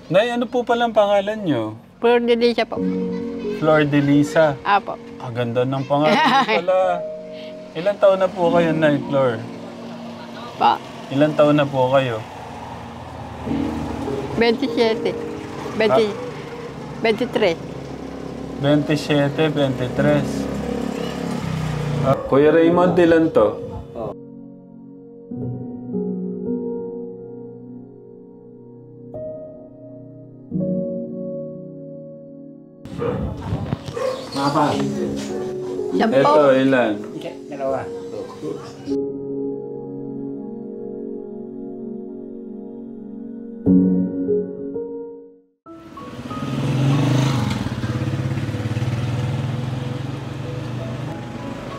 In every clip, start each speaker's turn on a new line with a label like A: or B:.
A: Nay, ano po palang pangalan nyo?
B: Flor de Lisa po.
A: Flor de Lisa.
B: Apo.
A: Ah, ganda ng pangalan niyo pala. Ilan taon na po kayo, Nay Flor?
B: Pa.
A: Ilan taon na po kayo?
B: 27. 20. 23.
A: 27, 23. Ah, Kuya Raymond, ilan to?
B: Sampo.
A: Ito, ilan?
C: Dalawa.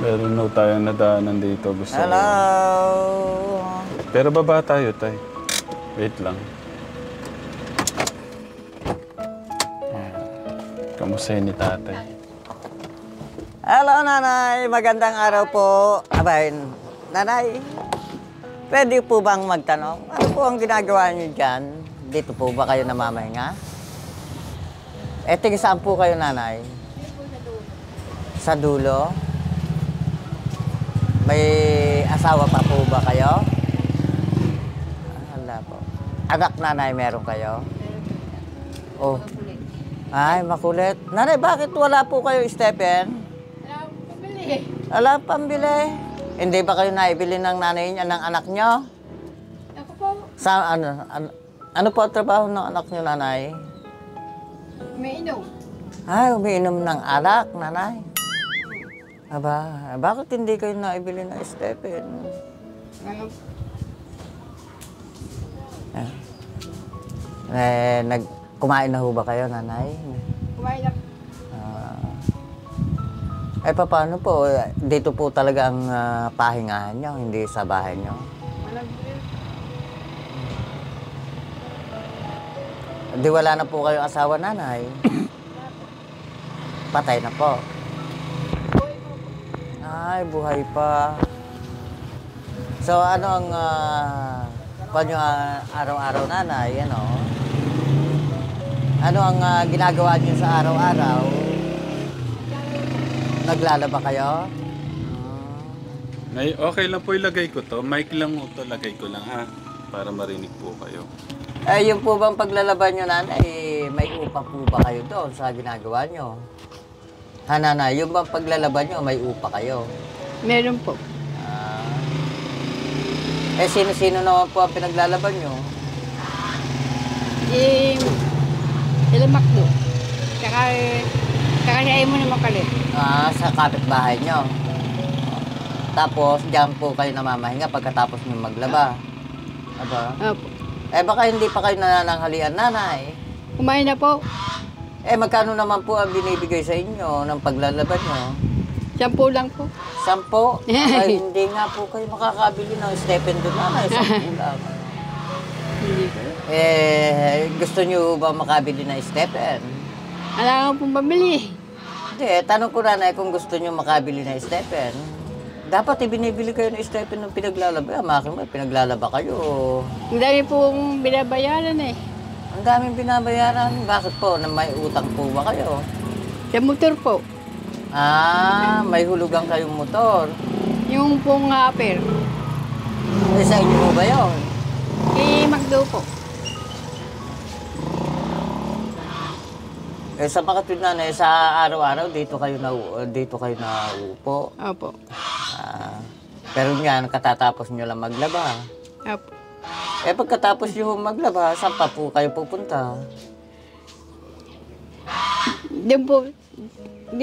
A: Meron na tayong nadaanan dito. Gusto ko.
C: Hello.
A: Pero baba tayo, tay. Wait lang. Kamusta ni tatay?
C: Hello, nanay. Magandang araw po. Abay, nanay, pwede po bang magtanong? Ano po ang ginagawa niyo dyan? Dito po ba kayo namamahinga? Saan po kayo, nanay? Sa dulo? May asawa pa po ba kayo? Wala po. Anak, nanay, meron kayo? Oh. Ay, makulit. Nanay, bakit wala po kayo, Stephen? Wala pambili. Hindi ba kayo naibili ng nanay niya, ng anak niyo?
B: Ako po.
C: Sa ano po ang trabaho ng anak niyo, nanay?
B: Umiinom.
C: Ay, umiinom ng alak, nanay. Aba, bakit hindi kayo naibili ng Stephen? Kumain na ho ba kayo, nanay?
B: Kumain na.
C: Paano po? Dito po talaga ang pahingahan nyo, hindi sa bahay nyo. Di wala na po kayong asawa, nanay? Patay na po. Ay, buhay pa. So, ano ang araw-araw, nanay? Ano ang ginagawa niyo sa araw-araw? Naglalaba kayo?
A: Nay, okay lang po ilagay ko to. Mic lang mo to, lagay ko lang ha. Para marinig po kayo.
C: Yung po bang paglalaba niyo, nanay, may upa po ba kayo doon sa ginagawa niyo? Ha, nanay, yung bang paglalaba niyo, may upa kayo?
B: Meron po.
C: Sino-sino naman po ang pinaglalaban niyo?
B: Ilamak do. Tsaka siya mo naman kalit.
C: Sa kapitbahay niyo. Tapos, diyan po kayo namamahinga pagkatapos niyo maglaba. Aba?
B: Opo.
C: Baka hindi pa kayo nanananghalian, nanay.
B: Kumain na po.
C: Magkano naman po ang binibigay sa inyo ng paglalaban niyo?
B: 10 lang po.
C: 10? Ay, hindi nga po kayo makakabili ng Stephen doon, nanay. 10 lang.
B: Hindi po.
C: Gusto niyo ba makabili ng Stephen?
B: Alam ko pong pabili.
C: Hindi, tanong ko, nanay, kung gusto niyo makabili ng Stephen. Dapat ibinibili kayo ng Stephen ng pinaglalaba. Makin mo, pinaglalaba kayo.
B: Ang dami pong binabayaran eh.
C: Ang daming binabayaran. Bakit po? May utang po ba kayo?
B: Sa motor po.
C: May hulugan kayong motor.
B: Yung pong hopper.
C: Sa inyo mo ba yun?
B: Kay Magdo po.
C: Sa mga tuwid, nanay, sa araw-araw dito kayo nauupo.
B: Opo.
C: Pero nga, katatapos nyo lang maglaba.
B: Opo.
C: Pagkatapos nyo maglaba, saan pa po kayo pupunta?
B: Doon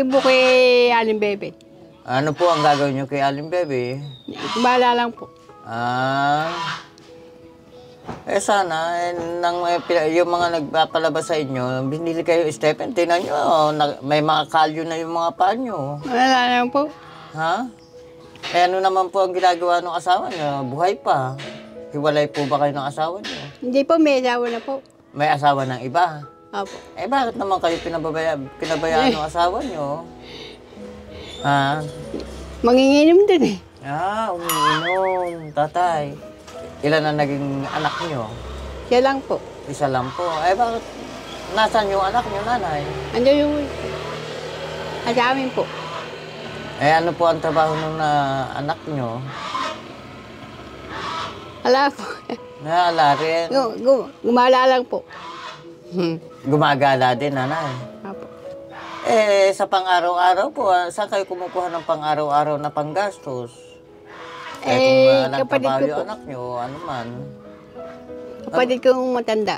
B: po kay Aling Bebe.
C: Ano po ang gagawin nyo kay Aling Bebe?
B: Kumala lang po.
C: Sana, yung mga nagpapalabas sa inyo, binili kayo, Stephen, tingnan nyo, may mga kalyo na yung mga paa nyo.
B: Wala lang po.
C: Ha? Ano naman po ang ginagawa ng asawa nyo? Buhay pa. Hiwalay po ba kayo ng asawa nyo?
B: Hindi po, may asawa na po.
C: May asawa ng iba?
B: Opo.
C: Bakit naman kayo pinabayaan ng asawa nyo? Ha?
B: Manginginom din eh.
C: Umiinom, tatay. Ilan ang naging anak nyo?
B: Siya lang po.
C: Isa lang po. Eh, bakit? Nasaan yung anak niyo, nanay?
B: Andiyan yung sa amin po.
C: Eh, ano po ang trabaho ng anak niyo?
B: Wala po.
C: Wala rin.
B: Gumala lang po.
C: Gumagala din, nanay.
B: Apo.
C: Eh, sa pang-araw-araw po, saan kayo kumukuha ng pang-araw-araw na panggastos? Eh, kung walang
B: kapatid
C: trabaho
B: ko
C: yung
B: po.
C: anak niyo, ano man.
B: Kapatid kong matanda.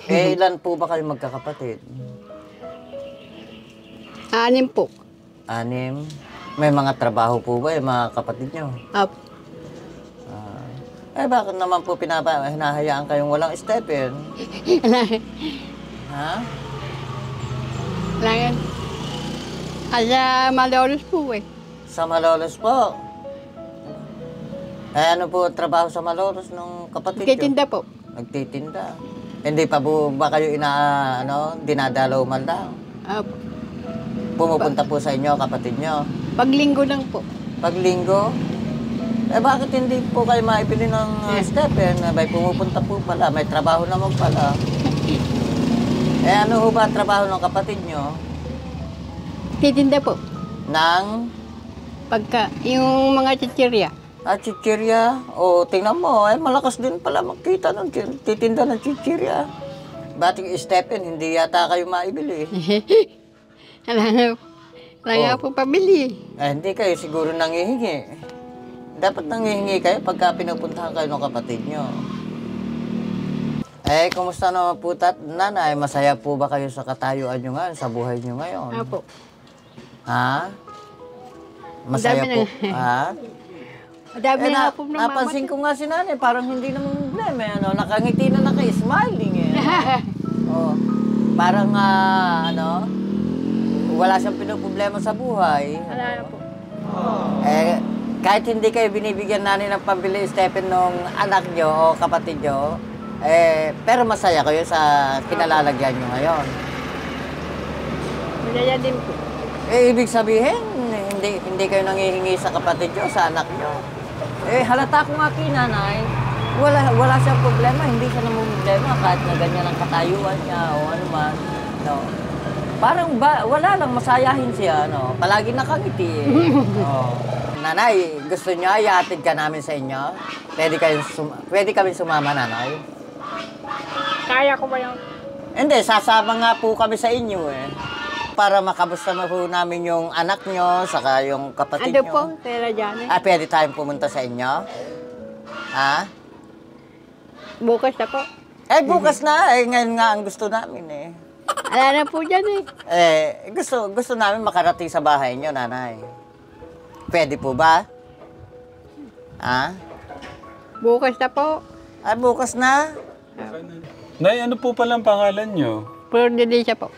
C: Eh, ilan po ba kayo magkakapatid?
B: 6 po.
C: 6? May mga trabaho po ba yung mga kapatid niyo?
B: Apo.
C: Eh, bakit naman po hinahayaan kayong walang stipend? Ha?
B: Wala yan. Asa Malolos po eh.
C: Sa Malolos po. Eh, ano po ang trabaho sa Malolos ng kapatid niyo?
B: Titinda po.
C: Nagtitinda. Hindi pa po ba kayo dinadalaw man lang?
B: Apo.
C: Pumupunta po sa inyo, kapatid nyo.
B: Paglinggo lang po.
C: Pag linggo, eh bakit hindi po kayo maibili ng stipend? May pumupunta po pala, may trabaho naman pala. Eh ano ho ba ang trabaho ng kapatid nyo?
B: Titinda po.
C: Nang
B: Yung mga chichirya.
C: chichirya? O tingnan mo, eh malakas din pala makita ng titinda ng chichirya. Bating stipend, hindi yata kayo maibili.
B: Wala nga po pabili.
C: Eh, hindi kayo siguro nangihingi. Dapat nangihingi kayo pagka pinupuntahan kayo ng kapatid nyo. Eh, kumusta naman po nanay? Masaya po ba kayo sa katayuan nyo ngayon, sa buhay nyo ngayon?
B: Apo.
C: Ha? Masaya
B: Madami
C: po?
B: na.
C: Ha?
B: Madami
C: Eh,
B: na po ng
C: napansin ko nga si nanay, parang hindi naman problema. Nakangiti na naka-smiling eh. Oh, parang wala siyang pinoproblema sa buhay.
B: Wala na po.
C: Eh, kahit hindi kayo binibigyan namin ng pambili stipend ng anak nyo o kapatid nyo, pero masaya kayo sa kinalalagyan nyo ngayon.
B: Masaya din po.
C: Eh, ibig sabihin, hindi kayo nangihingi sa kapatid nyo, sa anak nyo. Eh, halata ko nga kay nanay, wala siyang problema, hindi siya naman problema kahit na ganyan ang katayuan niya o ano man. No. Parang wala lang, masayahin siya, no? Palagi nakangiti eh. Oh. Nanay, gusto niyo ihatid ka namin sa inyo? Pwede kami sumama, nanay?
B: Kaya ko ba yung...
C: Hindi, sasama nga po kami sa inyo eh. Para makamusta mo po namin yung anak nyo, saka yung kapatid
B: Ando
C: nyo.
B: po, Sera Janet.
C: Pwede tayong pumunta sa inyo? Ha?
B: Bukas na po.
C: Eh, bukas na. Eh, ngayon nga ang gusto namin eh.
B: Wala na po dyan eh.
C: Gusto namin makarating sa bahay nyo, nanay. Pwede po ba? Ha?
B: Bukas na po.
C: Bukas na?
A: Nay, ano po palang pangalan nyo?
B: Flor de Lisa po.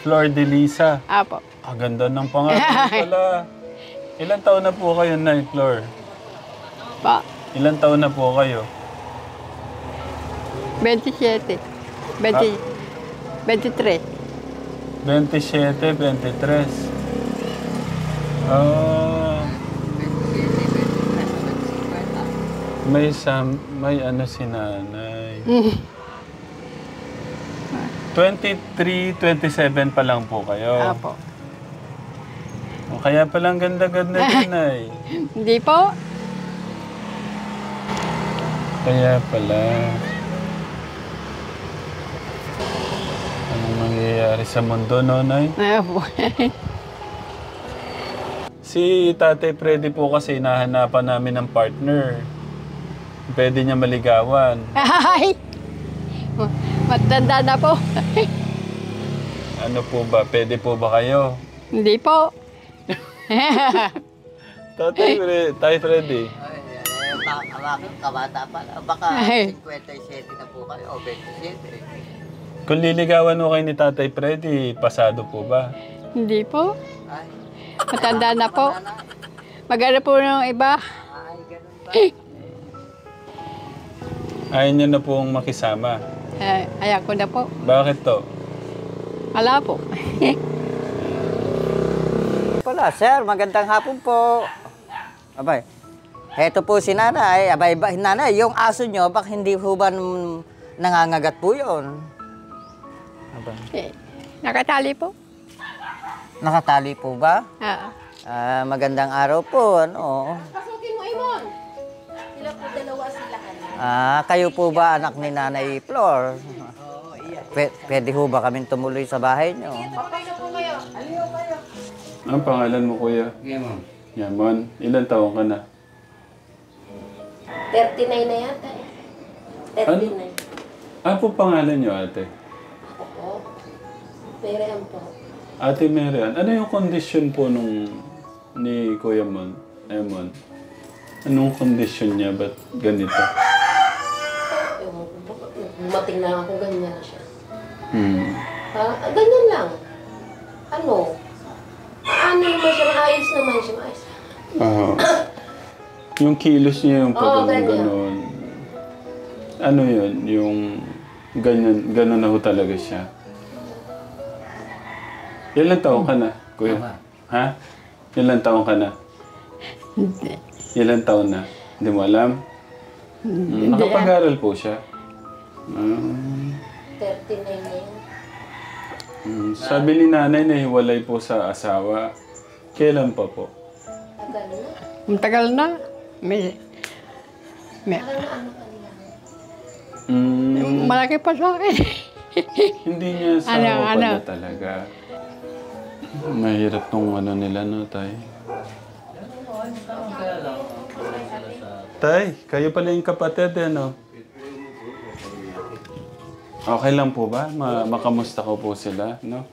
A: Flor de Lisa.
B: Apo.
A: Ganda ng pangalan pala. Ilan taon na po kayo, Nay, Flor?
B: Pa.
A: Ilan taon na po kayo?
B: 27. 23.
A: 27, 23. May ano si nanay. 23, 27 pa lang po kayo.
B: Apo.
A: O, kaya palang ganda-ganda din, Nay.
B: Hindi po.
A: Kaya pala. Anong nangyayari sa mundo, no, Nay?
B: Apo.
A: Si Tatay Freddy po kasi hinahanapan namin ng partner. Pwede niya maligawan.
B: Ay! Matanda na po.
A: Ano po ba? Pwede po ba kayo?
B: Hindi po.
A: Tatay Freddy.
C: Kabata pa lang. Baka 57 na po kayo o 27.
A: Kung liligawan mo kayo ni Tatay Freddy, pasado po ba?
B: Hindi po.
C: Ay,
B: Matanda na po. Mag-ano po ng iba.
C: ay, ganun ba?
A: Ayaw niya na pong makisama.
B: Ayaw ko na po.
A: Bakit to?
B: Wala po.
C: Pala, sir, magandang hapon po. Abay, eto po si nanay. Abay, nanay, yung aso nyo, bak hindi ho ba nangangagat po yun. Aba.
B: Nakatali po.
C: Nakatali po ba?
B: Oo.
C: Magandang araw po. Ano?
D: Pasukin mo, Imon. Sila po, dalawa sila.
C: Kayo po ba anak ni Nanay Flor? Pwede ho ba kaming tumuloy sa bahay nyo?
D: Okay na po kayo. Aliyo kayo.
A: Ang pangalan mo, kuya?
E: Yamon.
A: Yaman. Ilan taon ka na?
D: 39 na yata eh. 39.
A: Ano po pangalan niyo, ate?
D: Oo. Miriam po.
A: Ate Marian, ano yung condition po ni Kuya Mon? Emon? Anong condition niya? Ba't ganito?
D: Ewan ko, dumating na ako, ganyan na siya. Ganyan lang. Ano? Ano naman siya, maayos naman siya, maayos.
A: Yung kilos niya yung pag
D: ganyan.
A: ganon. Ano yun? Yung ganyan na ho talaga siya. Ilan taon ka na, kuya? Ha? Ilan taon ka na?
B: Hindi.
A: Ilan taon na? Hindi mo alam? Nakapag-aral po siya.
D: 39 na yan.
A: Sabi ni nanay na hiwalay po sa asawa. Kailan pa po?
D: Tagal na.
B: Ang tagal na. May
D: Parang na ano kanila.
B: malaki pa sa akin.
A: Hindi niya asawa pala talaga. Mahirap tong ano nila, no, tay? Tay, kayo pala yung kapatid, no? Okay lang po ba? Makamusta ko po sila, no?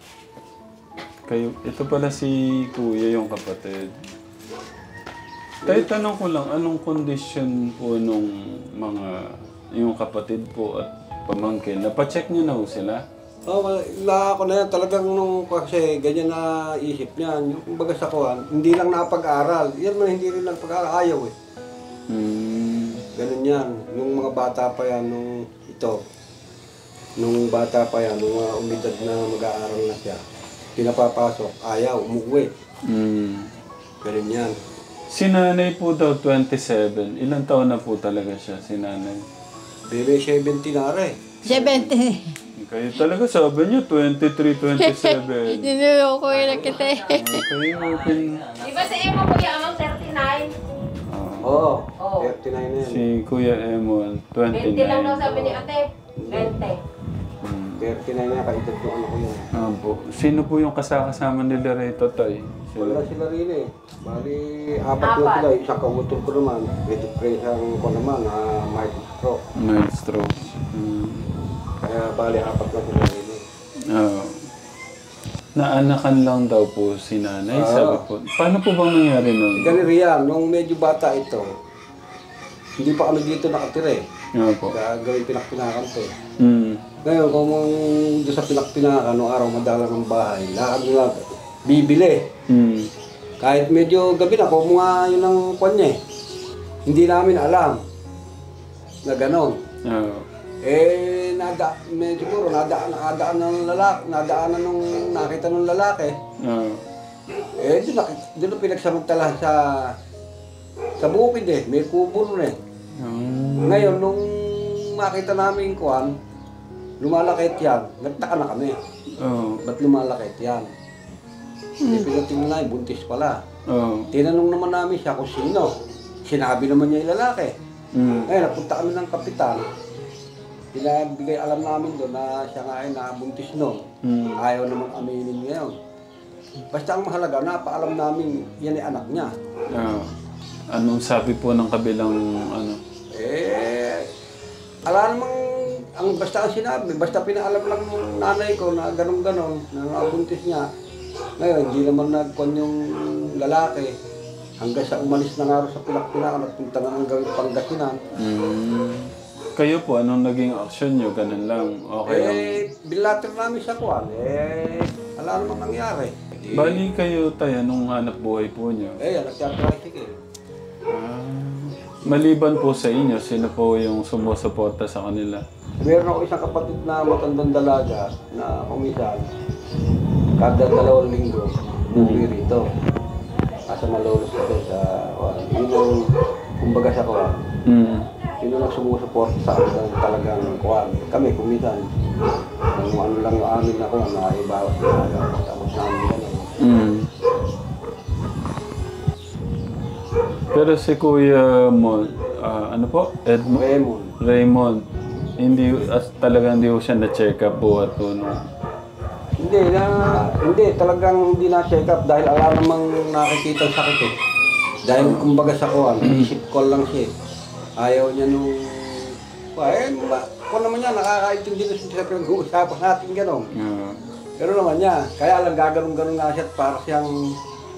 A: Kayo, ito pala si Kuya yung kapatid. Tay, tanong ko lang, anong condition po nung yung kapatid po at pamangkin? Napacheck niyo na ho sila?
E: Ako na yan, talagang nung kasi ganyan na isip niyan, yung kumbaga sa kuhan, hindi lang napag-aral. Yan man, hindi rin lang pag-aral, ayaw eh. Ganun yan. Nung mga bata pa yan, nung bata pa yan, nung mga umidad na mag-aaral na siya, pinapapasok, ayaw, umuwi. Ganun yan.
A: Si nanay po daw, 27. Ilang taon na po talaga siya, si nanay?
E: Bebe, 70 na rin.
B: 70.
A: Kayo talaga sabi niyo, 23, 27.
B: Niloko yun kita eh.
A: Kayo open.
D: Di ba sa Imon, Kuya Amang 39?
E: Oo, 39 na yan.
A: Si Kuya Emon,
D: 20 lang daw
A: 29.
D: sabi ni ate. 20.
E: 39 na, kaitad yung ano ko yun.
A: Po. Sino po yung kasama nila rito, tay?
E: Wala sila rin eh. Bali, apat na sila. Isang kawutol ko naman. May depression ko naman, mild stroke.
A: Mild stroke.
E: Kaya bali, apat na sila rin eh.
A: Naanakan lang daw po si nanay, sabi po. Paano po bang nangyari nun?
E: Ganun riyan, nung medyo bata ito, hindi pa kami dito nakatira eh.
A: Po.
E: Kaya gawin pinakpinakan to eh.
A: Mm.
E: Ngayon, kung doon sa pinakpinakan, nung araw madalang ng bahay, lahat nila bibili. Kahit medyo gabi na, kung mga yun ang kanya eh. Hindi namin alam na gano'n. Siguro nadaan ng lalaki, nadaanan nung nakita ng lalaki. Doon na pinagsamantalahan sa bukid eh, may kubo rin eh. Ngayon, nung makita namin yung kuhan, lumalakit yan, nagtaka na kami. Ba't lumalakit yan? Pinatingin na buntis pala. Tinanong naman namin siya kung sino. Sinabi naman niya yung lalaki. Ngayon, napunta kami ng kapitan. Pinabigay alam namin doon na siya nga ay nabuntis noon. Ayaw naman aminin ngayon. Basta ang mahalaga, napaalam namin yan ay anak niya.
A: Anong sabi po ng kabilang ano?
E: Ala namang, basta ang sinabi, basta pinaalam lang ng nanay ko na ganon-ganon, na nabuntis niya. Ngayon, hindi naman nagkon yung lalaki. Hanggang sa umalis na nga sa Pinakpinakan at punta na ng gawin Pangasinan.
A: Kayo po, anong naging action nyo? Ganun lang, okay lang.
E: Bilater namin sa kuwan, ala namang nangyari.
A: Bali kayo tayo nung hanap buhay po nyo.
E: Nagtatricycle.
A: Maliban po sa inyo, sino po yung sumusuporta sa kanila?
E: Meron ako isang kapatid na matandang dalaga na kumisan. Kada 2 linggo, bumili rito. Asa malolos ko sa kuwan. Yun ang kumbaga sa kuwan. Sino lang sumusuporta sa amin ng talagang kuhan. Kami, kumisan. Kung ano lang yung amin na kuhan na ibawat na tapos namin gano'n.
A: Pero si Kuya Mon, ano po?
E: Raymond.
A: Raymond. Hindi, talagang hindi ko siya na-check up buhat po, no?
E: Hindi, talagang hindi na-check up dahil alam namang nakikita ang sakit eh. Dahil kumbaga sa kuhan, isip ko lang siya eh. Ayaw niya nung... Kung naman niya, nakakaintindi na siya sa pinag-uusapan natin gano'n. Pero naman niya, kaya lang gaganon-ganon nga siya at para siyang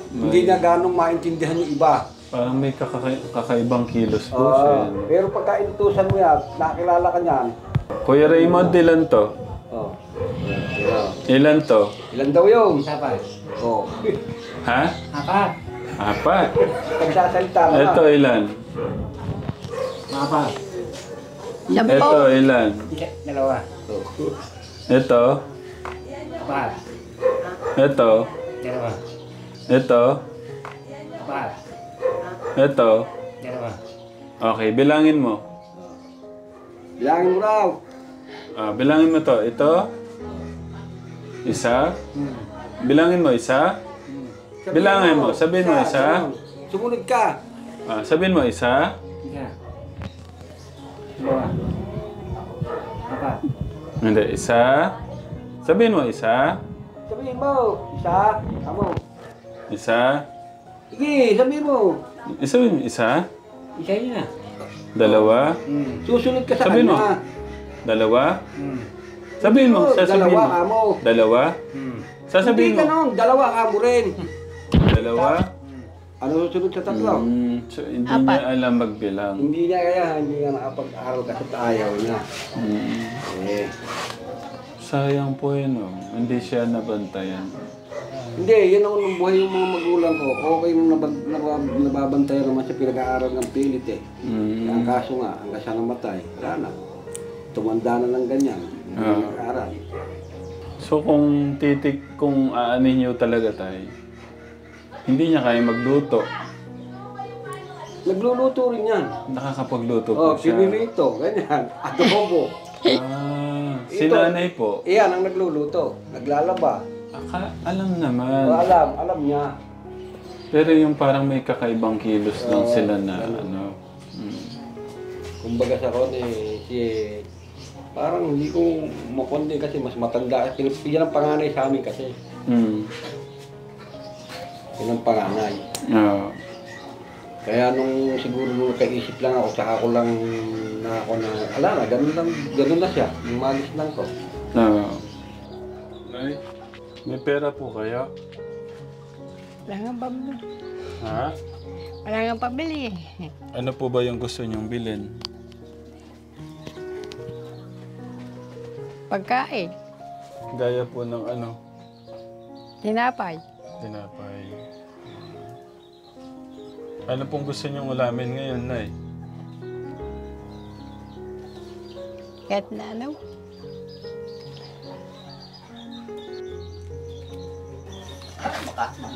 E: hindi niya ganong maintindihan yung iba.
A: Parang may kakaibang kilos po siya.
E: Pero pagka inutusan mo yan, nakilala ka niyan.
A: Kuya Raymond, ilan to?
E: Oh.
A: Ilan to?
E: Ilan daw yun? Oh.
A: Ha? Apat.
E: Pagsasalita na.
A: Ito ilan?
B: Sampo.
A: Ito ilan?
E: Dalawa.
A: Ito? Ito? Ito? Ito? Okay, bilangin mo.
E: Bilangin mo raw.
A: Bilangin mo to. Ito? Isa? Bilangin mo isa? Bilangin mo. Sabihin mo isa?
E: Sumunod ka.
A: Sabihin mo isa? Hindi, isa? Sabihin mo isa?
E: Sabihin mo. Isa. Amo.
A: Isa?
E: Sige, sabihin mo.
A: Sabihin mo isa?
E: Isa yun na.
A: Dalawa?
E: Susunod ka sa
A: Sabihin mo.
E: kanya.
A: Dalawa? Sabihin mo. Sasabihin
E: Dalawa
A: mo.
E: ka mo.
A: Dalawa? Sasabihin
E: Hindi
A: mo.
E: ka nun. Dalawa ka mo rin.
A: Dalawa?
E: Ano susunod sa tatlo?
A: So, hindi niya alam magbilang.
E: Hindi niya kaya, hindi niya nakapag-aral kasi ayaw niya. Eh.
A: Sayang po yun, oh. Hindi siya nabantayan.
E: Hindi, yan ang unang buhay yung mga magulang ko. Okay nung nababantayan naman siya pinag-aaral ng pilit eh. Ang kaso nga, hanggang siya namatay, wala na. Tumanda na ng ganyan, hindi nag-aaral.
A: So kung aanin niyo talaga tayo, hindi niya kaya magluto.
E: Nagluluto rin yan.
A: Nakakapagluto po siya.
E: Pinirito, ganyan. Adobo.
A: Si nanay po.
E: Iyan ang nagluluto. Naglalaba.
A: Alam naman.
E: Alam niya.
A: Pero yung parang may kakaibang kilos lang sila na ano.
E: Kumbaga sa kon parang hindi ko makundi kasi mas matanda. Pinipigyan ng panganay sa amin kasi. Yan ang panganay. Kaya nung siguro nung kaisip lang ako, saka ko lang na ako na, ganun na siya. Nung malis lang ko.
A: Nay, may pera po kayo?
B: Wala nga pabili.
A: Ha?
B: Wala nga pabili.
A: Ano po ba yung gusto niyong bilhin?
B: Pagkain.
A: Gaya po ng ano?
B: Tinapay.
A: Tinapay. Ano pong gusto niyong ulamin ngayon, Nay?
B: Kahit na ano.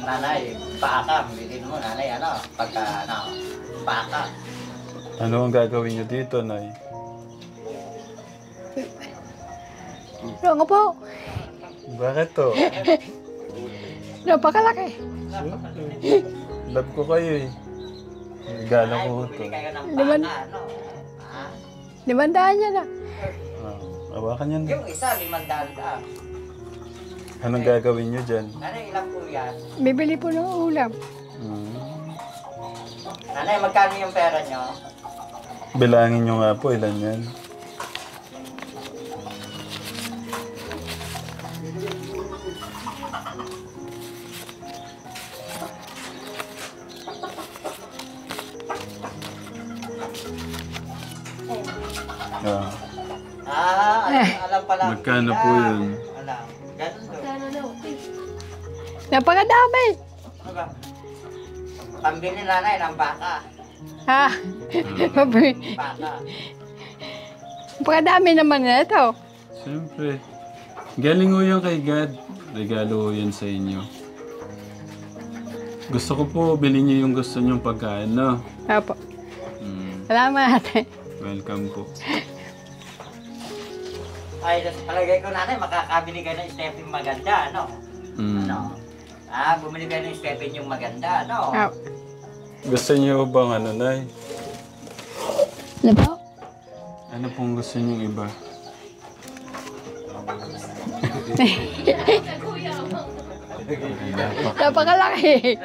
C: Nanay, paaka. Bilhin mo, nanay, ano? Pagka, ano, paaka.
A: Ano ang gagawin niyo dito, Nay?
B: Ano nga po?
A: Bakit to?
B: Napakalaki.
A: Love ko kayo eh. Regalo ko ito.
B: Liman, limandaan niya na.
A: Hawakan yan.
C: Yung isa, 500.
A: Anong gagawin niyo dyan?
C: Nanay, ilang po yan?
B: Bibili po ng ulam.
C: Nanay, magkano yung pera nyo?
A: Bilangin niyo nga po ilan yan.
C: Alam pala.
A: Magkano po yun?
C: Alam. Ganun doon.
B: Napakadami.
C: Ano ba? Pambili nanay ng baka.
B: Ha?
C: Baka.
B: Napakadami naman na ito.
A: Siyempre. Galing ho yan kay God. Regalo ho yan sa inyo. Gusto ko po bilhin niyo yung gusto niyong pagkain, no?
B: Opo. Salamat.
A: Welcome po.
C: Ay, palagay ko nanay, makakabili kayo ng stepping maganda, ano?
A: Mm.
C: Ano? Bumili kayo ng stepping yung maganda, ano?
B: Ah,
A: Gusto niyo bang ano, Nay?
B: ano po?
A: Ano pong gusto niyo iba?
B: Napakalaki.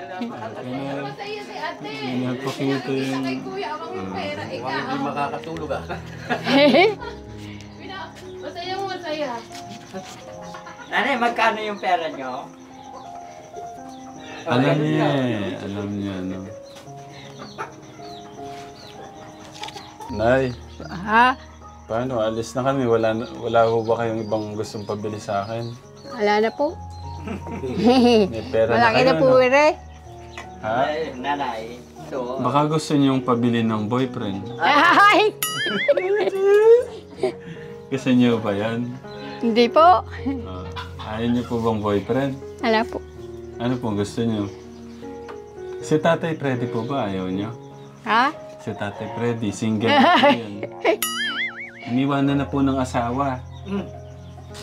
A: Napakita yung...
E: Hindi makakatulog ah.
D: Masaya.
C: Nanay, magkano yung pera nyo?
A: Alam niya eh. Alam niya, no? Nay,
B: Ha?
A: paano? Alis na kami. Wala ho ba kayong ibang gustong pabili sa akin?
B: Wala na po.
A: May pera na
B: Malaki
A: kayo,
B: na po
A: no?
B: eh.
A: Ha?
C: Ay, nanay. So,
A: Baka gusto niyong pabili ng boyfriend.
B: Ay!
A: Gusto niyo ba yan?
B: Hindi po.
A: Ayaw niyo po bang boyfriend?
B: Wala po.
A: Ano pong gusto niyo? Si Tatay Freddy po ba ayaw niyo?
B: Ha?
A: Si Tatay Freddy, single na po yan. Iniwanan na po ng asawa.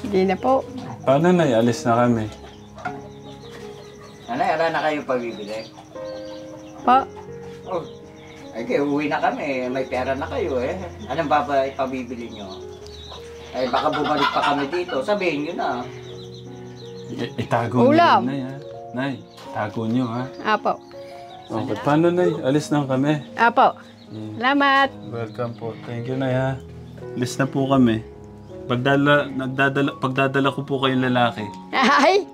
B: Hindi na po.
A: Paano na? Alis na kami.
C: nanay, ala na kayo pabibili.
B: Po.
C: Oh, ay kayo, uwi na kami. May pera na kayo eh. Anong pabibili nyo? Ay, baka bumalik pa kami dito. Sabihin nyo na.
A: Itago niyo
B: Ulam.
A: yun, Nay, ha? Nay, itago niyo, ha?
B: Apo.
A: Okay, paano, Nay? Alis na kami.
B: Apo. Salamat.
A: Welcome po. Thank you, Nay, ha? Alis na po kami. Pagdadala ko po kayong lalaki.
B: Ay!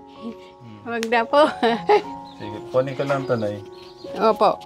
B: Huwag na po.
A: Sige, kunin ko lang to, Nay.
B: Opo.